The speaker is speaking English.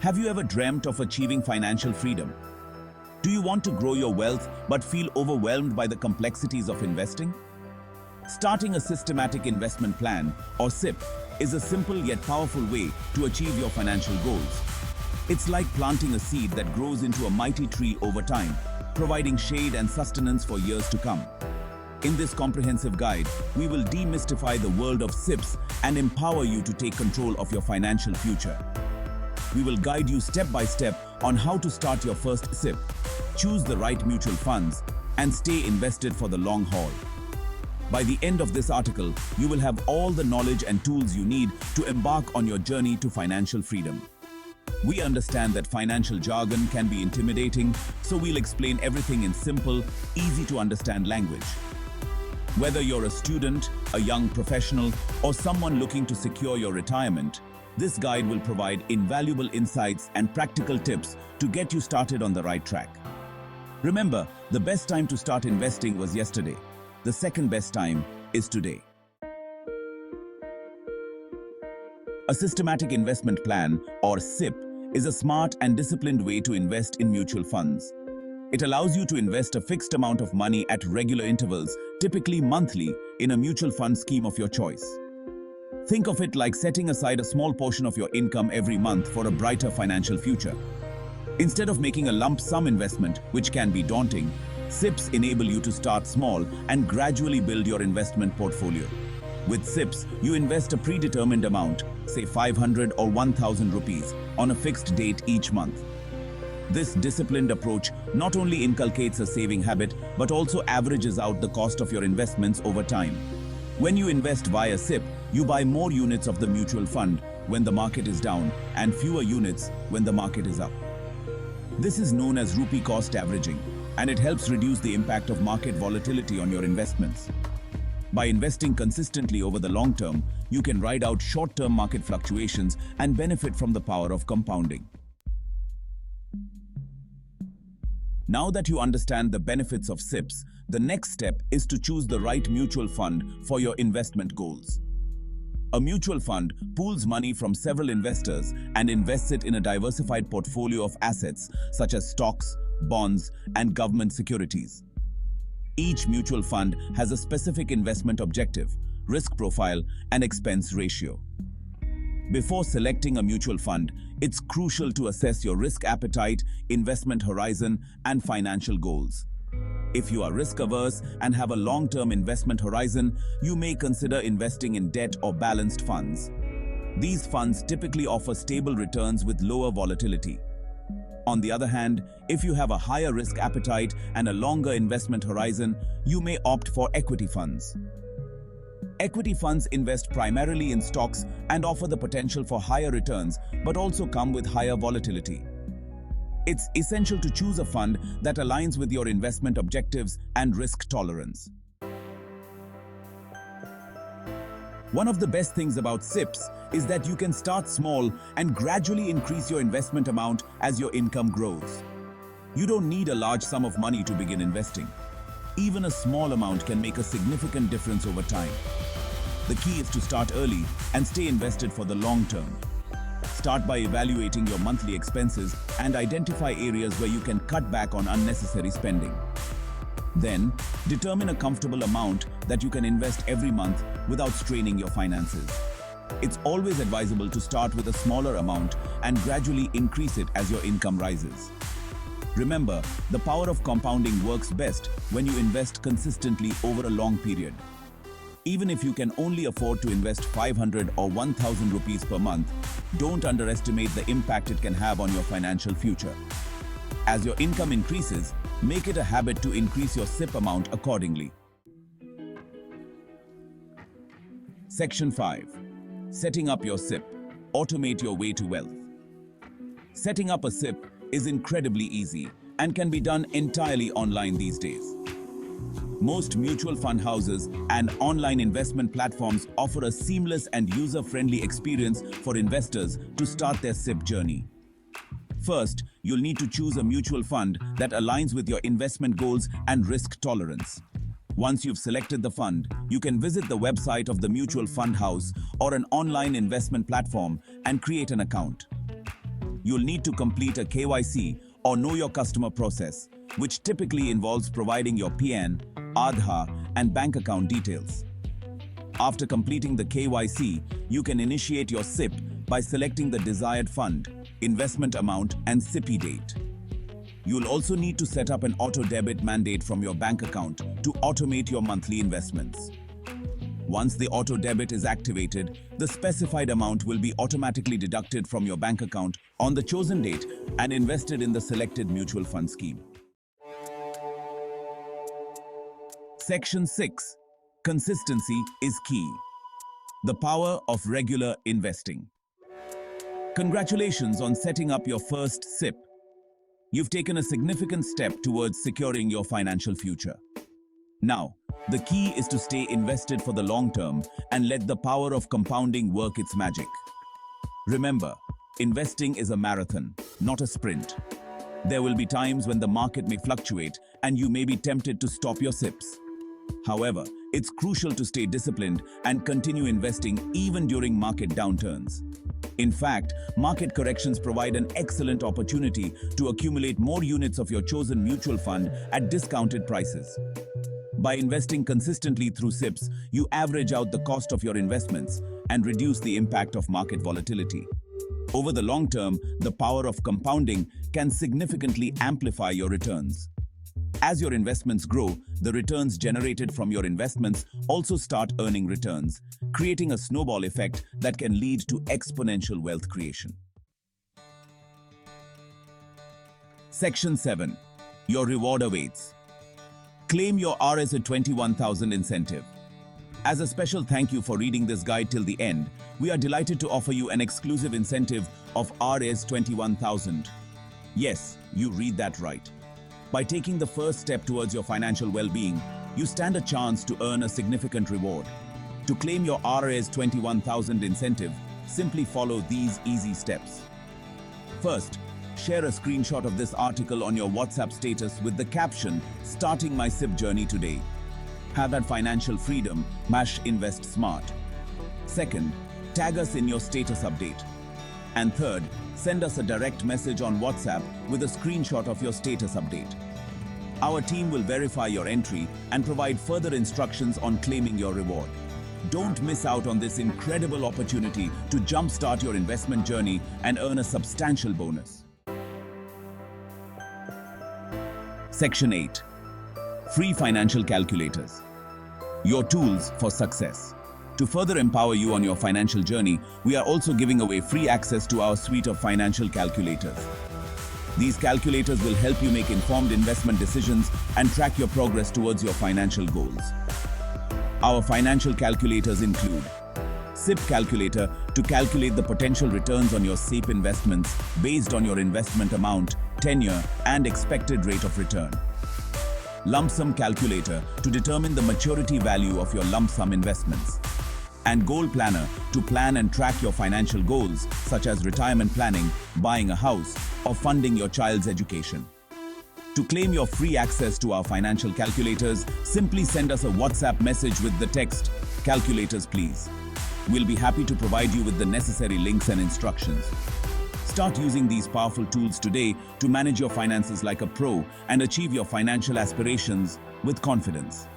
Have you ever dreamt of achieving financial freedom? Do you want to grow your wealth but feel overwhelmed by the complexities of investing? Starting a systematic investment plan, or SIP, is a simple yet powerful way to achieve your financial goals. It's like planting a seed that grows into a mighty tree over time, providing shade and sustenance for years to come. In this comprehensive guide, we will demystify the world of SIPs and empower you to take control of your financial future. We will guide you step by step on how to start your first SIP, choose the right mutual funds, and stay invested for the long haul. By the end of this article, you will have all the knowledge and tools you need to embark on your journey to financial freedom. We understand that financial jargon can be intimidating, so we'll explain everything in simple, easy to understand language. Whether you're a student, a young professional, or someone looking to secure your retirement, this guide will provide invaluable insights and practical tips to get you started on the right track. Remember, the best time to start investing was yesterday. The second best time is today. A systematic investment plan, or SIP, is a smart and disciplined way to invest in mutual funds. It allows you to invest a fixed amount of money at regular intervals, typically monthly, in a mutual fund scheme of your choice. Think of it like setting aside a small portion of your income every month for a brighter financial future. Instead of making a lump sum investment, which can be daunting, SIPs enable you to start small and gradually build your investment portfolio. With SIPs, you invest a predetermined amount, say 500 or 1000 rupees, on a fixed date each month. This disciplined approach not only inculcates a saving habit, but also averages out the cost of your investments over time. When you invest via SIP, you buy more units of the mutual fund when the market is down and fewer units when the market is up. This is known as rupee cost averaging, and it helps reduce the impact of market volatility on your investments. By investing consistently over the long term, you can ride out short-term market fluctuations and benefit from the power of compounding. Now that you understand the benefits of SIPs, the next step is to choose the right mutual fund for your investment goals. A mutual fund pools money from several investors and invests it in a diversified portfolio of assets such as stocks, bonds, and government securities. Each mutual fund has a specific investment objective, risk profile, and expense ratio. Before selecting a mutual fund, it's crucial to assess your risk appetite, investment horizon, and financial goals. If you are risk-averse and have a long-term investment horizon, you may consider investing in debt or balanced funds. These funds typically offer stable returns with lower volatility. On the other hand, if you have a higher risk appetite and a longer investment horizon, you may opt for equity funds. Equity funds invest primarily in stocks and offer the potential for higher returns, but also come with higher volatility. It's essential to choose a fund that aligns with your investment objectives and risk tolerance. One of the best things about SIPs is that you can start small and gradually increase your investment amount as your income grows. You don't need a large sum of money to begin investing. Even a small amount can make a significant difference over time. The key is to start early and stay invested for the long term. Start by evaluating your monthly expenses and identify areas where you can cut back on unnecessary spending. Then, determine a comfortable amount that you can invest every month without straining your finances. It's always advisable to start with a smaller amount and gradually increase it as your income rises. Remember, the power of compounding works best when you invest consistently over a long period. Even if you can only afford to invest 500 or 1000 rupees per month, don't underestimate the impact it can have on your financial future. As your income increases, make it a habit to increase your SIP amount accordingly. Section 5. Setting up your SIP. Automate your way to wealth. Setting up a SIP is incredibly easy and can be done entirely online these days. Most mutual fund houses and online investment platforms offer a seamless and user-friendly experience for investors to start their SIP journey. First, you'll need to choose a mutual fund that aligns with your investment goals and risk tolerance. Once you've selected the fund, you can visit the website of the mutual fund house or an online investment platform and create an account. you'll need to complete a KYC or Know Your Customer process, which typically involves providing your PN, Aadhaar, and bank account details. After completing the KYC, you can initiate your SIP by selecting the desired fund, investment amount, and SIPI date. You'll also need to set up an auto-debit mandate from your bank account to automate your monthly investments. Once the auto-debit is activated, the specified amount will be automatically deducted from your bank account on the chosen date and invested in the selected mutual fund scheme. Section 6. Consistency is key. The power of regular investing. Congratulations on setting up your first SIP. You've taken a significant step towards securing your financial future. Now, the key is to stay invested for the long term and let the power of compounding work its magic. Remember, investing is a marathon, not a sprint. There will be times when the market may fluctuate and you may be tempted to stop your SIPs. However, it's crucial to stay disciplined and continue investing even during market downturns. In fact, market corrections provide an excellent opportunity to accumulate more units of your chosen mutual fund at discounted prices. By investing consistently through SIPs, you average out the cost of your investments and reduce the impact of market volatility. Over the long term, the power of compounding can significantly amplify your returns. As your investments grow, the returns generated from your investments also start earning returns, creating a snowball effect that can lead to exponential wealth creation. Section 7. Your reward awaits. Claim your Rs21,000 incentive. As a special thank you for reading this guide till the end, we are delighted to offer you an exclusive incentive of Rs21,000. Yes, you read that right. By taking the first step towards your financial well-being, you stand a chance to earn a significant reward. To claim your Rs21,000 incentive, simply follow these easy steps. First, share a screenshot of this article on your WhatsApp status with the caption, "Starting my SIP journey today." Have that financial freedom, #invest smart. Second, tag us in your status update. And third, send us a direct message on WhatsApp with a screenshot of your status update. Our team will verify your entry and provide further instructions on claiming your reward. Don't miss out on this incredible opportunity to jumpstart your investment journey and earn a substantial bonus. Section 8. Free financial calculators. Your tools for success. To further empower you on your financial journey, we are also giving away free access to our suite of financial calculators. These calculators will help you make informed investment decisions and track your progress towards your financial goals. Our financial calculators include SIP calculator to calculate the potential returns on your SIP investments based on your investment amount, tenure, and expected rate of return. Lump sum calculator to determine the maturity value of your lump sum investments. And goal planner to plan and track your financial goals such as retirement planning, buying a house, or funding your child's education. To claim your free access to our financial calculators, simply send us a WhatsApp message with the text, "Calculators please." We'll be happy to provide you with the necessary links and instructions. Start using these powerful tools today to manage your finances like a pro and achieve your financial aspirations with confidence.